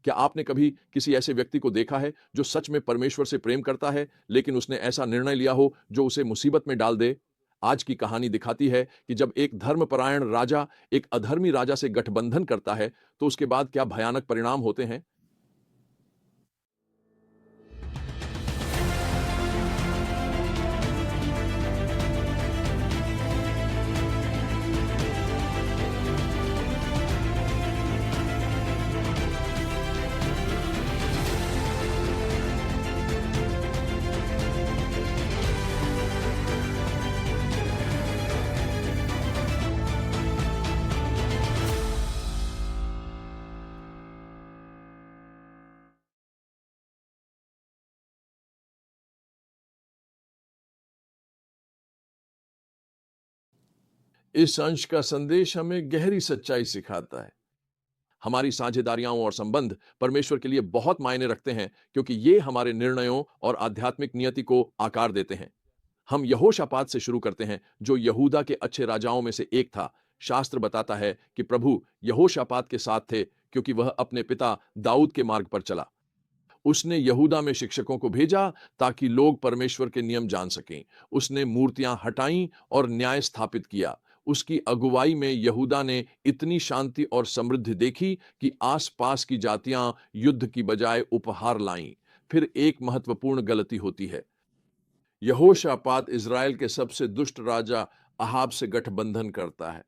क्या आपने कभी किसी ऐसे व्यक्ति को देखा है जो सच में परमेश्वर से प्रेम करता है, लेकिन उसने ऐसा निर्णय लिया हो जो उसे मुसीबत में डाल दे? आज की कहानी दिखाती है कि जब एक धर्मपरायण राजा एक अधर्मी राजा से गठबंधन करता है, तो उसके बाद क्या भयानक परिणाम होते हैं। इस अंश का संदेश हमें गहरी सच्चाई सिखाता है। हमारी साझेदारियां और संबंध परमेश्वर के लिए बहुत मायने रखते हैं, क्योंकि ये हमारे निर्णयों और आध्यात्मिक नियति को आकार देते हैं। हम यहोशापात से शुरू करते हैं, जो यहूदा के अच्छे राजाओं में से एक था। शास्त्र बताता है कि प्रभु यहोशापात के साथ थे, क्योंकि वह अपने पिता दाऊद के मार्ग पर चला। उसने यहूदा में शिक्षकों को भेजा ताकि लोग परमेश्वर के नियम जान सकें। उसने मूर्तियां हटाईं और न्याय स्थापित किया। उसकी अगुवाई में यहूदा ने इतनी शांति और समृद्धि देखी कि आसपास की जातियां युद्ध की बजाय उपहार लाईं। फिर एक महत्वपूर्ण गलती होती है। यहोशापात इज़राइल के सबसे दुष्ट राजा अहाब से गठबंधन करता है।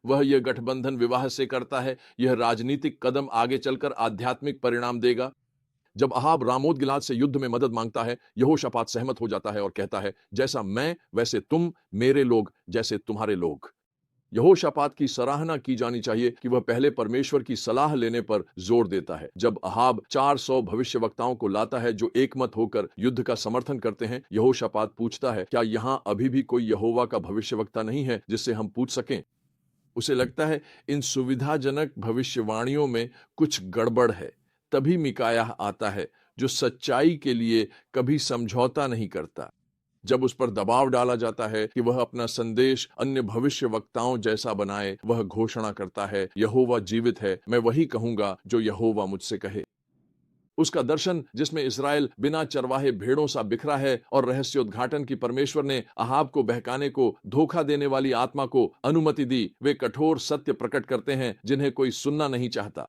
वह यह गठबंधन विवाह से करता है। यह राजनीतिक कदम आगे चलकर आध्यात्मिक परिणाम देगा। जब अहाब रामोत गिलाद से युद्ध में मदद मांगता है, यहोशापात सहमत हो जाता है और कहता है, जैसा मैं वैसे तुम, मेरे लोग जैसे तुम्हारे लोग। यहोशापात की सराहना की जानी चाहिए कि वह पहले परमेश्वर की सलाह लेने पर जोर देता है। जब अहाब 400 भविष्यवक्ताओं को लाता है जो एकमत होकर युद्ध का समर्थन करते हैं, यहोशापात पूछता है, क्या यहां अभी भी कोई यहोवा का भविष्यवक्ता नहीं है जिससे हम पूछ सकें? उसे लगता है इन सुविधाजनक भविष्यवाणियों में कुछ गड़बड़ है। तभी मिकायाह आता है, जो सच्चाई के लिए कभी समझौता नहीं करता। जब उस पर दबाव डाला जाता है कि वह अपना संदेश अन्य भविष्यवक्ताओं जैसा बनाए, वह घोषणा करता है, यहोवा जीवित है, मैं वही कहूंगा जो यहोवा मुझसे कहे। उसका दर्शन, जिसमें इस्राएल बिना चरवाहे भेड़ों सा बिखरा है, और रहस्योद्घाटन की परमेश्वर ने अहाब को बहकाने को, धोखा देने वाली आत्मा को अनुमति दी, वे कठोर सत्य प्रकट करते हैं जिन्हें कोई सुनना नहीं चाहता।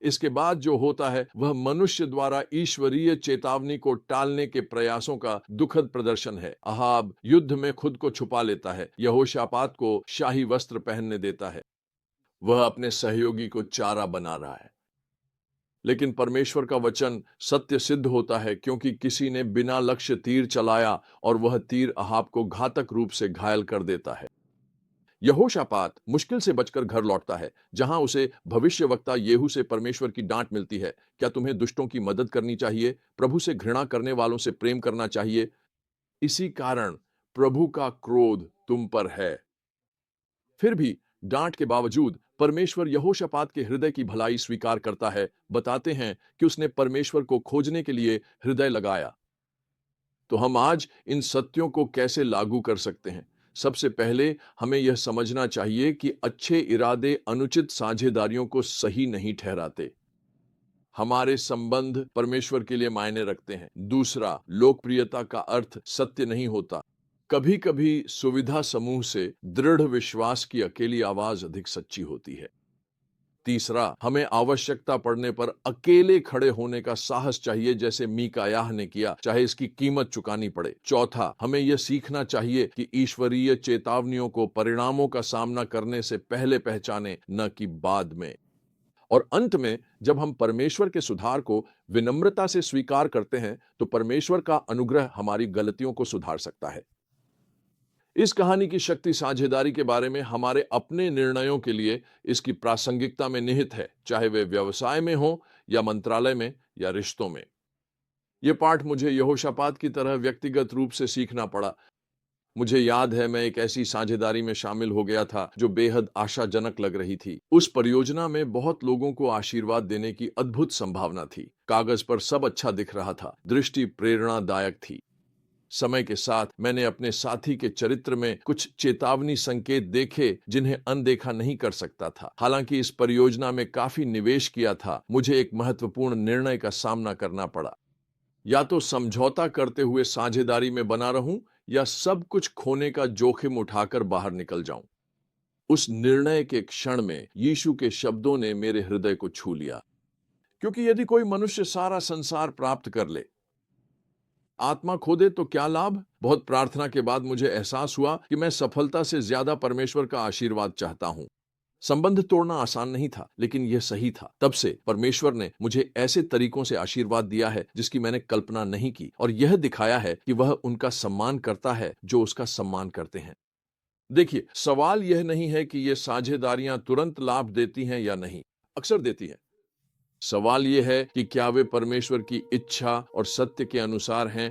इसके बाद जो होता है वह मनुष्य द्वारा ईश्वरीय चेतावनी को टालने के प्रयासों का दुखद प्रदर्शन है। अहाब युद्ध में खुद को छुपा लेता है, यहोशापात को शाही वस्त्र पहनने देता है। वह अपने सहयोगी को चारा बना रहा है। लेकिन परमेश्वर का वचन सत्य सिद्ध होता है, क्योंकि किसी ने बिना लक्ष्य तीर चलाया और वह तीर अहाब को घातक रूप से घायल कर देता है। यहोशापात मुश्किल से बचकर घर लौटता है, जहां उसे भविष्यवक्ता येहू से परमेश्वर की डांट मिलती है। क्या तुम्हें दुष्टों की मदद करनी चाहिए? प्रभु से घृणा करने वालों से प्रेम करना चाहिए? इसी कारण प्रभु का क्रोध तुम पर है। फिर भी डांट के बावजूद परमेश्वर यहोशापात के हृदय की भलाई स्वीकार करता है। बताते हैं कि उसने परमेश्वर को खोजने के लिए हृदय लगाया। तो हम आज इन सत्यों को कैसे लागू कर सकते हैं? सबसे पहले हमें यह समझना चाहिए कि अच्छे इरादे अनुचित साझेदारियों को सही नहीं ठहराते। हमारे संबंध परमेश्वर के लिए मायने रखते हैं। दूसरा, लोकप्रियता का अर्थ सत्य नहीं होता। कभी कभी सुविधा समूह से दृढ़ विश्वास की अकेली आवाज अधिक सच्ची होती है। तीसरा, हमें आवश्यकता पड़ने पर अकेले खड़े होने का साहस चाहिए, जैसे मीकायाह ने किया, चाहे इसकी कीमत चुकानी पड़े। चौथा, हमें यह सीखना चाहिए कि ईश्वरीय चेतावनियों को परिणामों का सामना करने से पहले पहचाने, न कि बाद में। और अंत में, जब हम परमेश्वर के सुधार को विनम्रता से स्वीकार करते हैं, तो परमेश्वर का अनुग्रह हमारी गलतियों को सुधार सकता है। इस कहानी की शक्ति साझेदारी के बारे में हमारे अपने निर्णयों के लिए इसकी प्रासंगिकता में निहित है, चाहे वे व्यवसाय में हो या मंत्रालय में या रिश्तों में। यह पाठ मुझे यहोशापात की तरह व्यक्तिगत रूप से सीखना पड़ा। मुझे याद है, मैं एक ऐसी साझेदारी में शामिल हो गया था जो बेहद आशाजनक लग रही थी। उस परियोजना में बहुत लोगों को आशीर्वाद देने की अद्भुत संभावना थी। कागज पर सब अच्छा दिख रहा था, दृष्टि प्रेरणादायक थी। समय के साथ मैंने अपने साथी के चरित्र में कुछ चेतावनी संकेत देखे जिन्हें अनदेखा नहीं कर सकता था। हालांकि इस परियोजना में काफी निवेश किया था, मुझे एक महत्वपूर्ण निर्णय का सामना करना पड़ा। या तो समझौता करते हुए साझेदारी में बना रहूं या सब कुछ खोने का जोखिम उठाकर बाहर निकल जाऊं। उस निर्णय के क्षण में यीशु के शब्दों ने मेरे हृदय को छू लिया, क्योंकि यदि कोई मनुष्य सारा संसार प्राप्त कर ले, आत्मा खो दे तो क्या लाभ। बहुत प्रार्थना के बाद मुझे एहसास हुआ कि मैं सफलता से ज्यादा परमेश्वर का आशीर्वाद चाहता हूं। संबंध तोड़ना आसान नहीं था, लेकिन यह सही था। तब से परमेश्वर ने मुझे ऐसे तरीकों से आशीर्वाद दिया है जिसकी मैंने कल्पना नहीं की, और यह दिखाया है कि वह उनका सम्मान करता है जो उसका सम्मान करते हैं। देखिए, सवाल यह नहीं है कि ये साझेदारियां तुरंत लाभ देती हैं या नहीं, अक्सर देती हैं। सवाल यह है कि क्या वे परमेश्वर की इच्छा और सत्य के अनुसार हैं।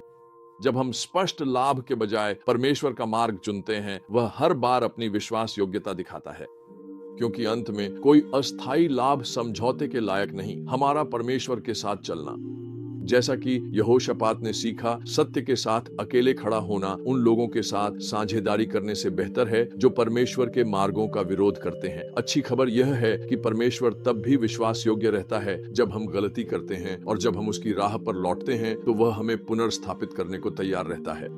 जब हम स्पष्ट लाभ के बजाय परमेश्वर का मार्ग चुनते हैं, वह हर बार अपनी विश्वास योग्यता दिखाता है, क्योंकि अंत में कोई अस्थाई लाभ समझौते के लायक नहीं। हमारा परमेश्वर के साथ चलना, जैसा कि यहोशापात ने सीखा, सत्य के साथ अकेले खड़ा होना उन लोगों के साथ साझेदारी करने से बेहतर है जो परमेश्वर के मार्गों का विरोध करते हैं। अच्छी खबर यह है कि परमेश्वर तब भी विश्वास योग्य रहता है जब हम गलती करते हैं, और जब हम उसकी राह पर लौटते हैं तो वह हमें पुनर्स्थापित करने को तैयार रहता है।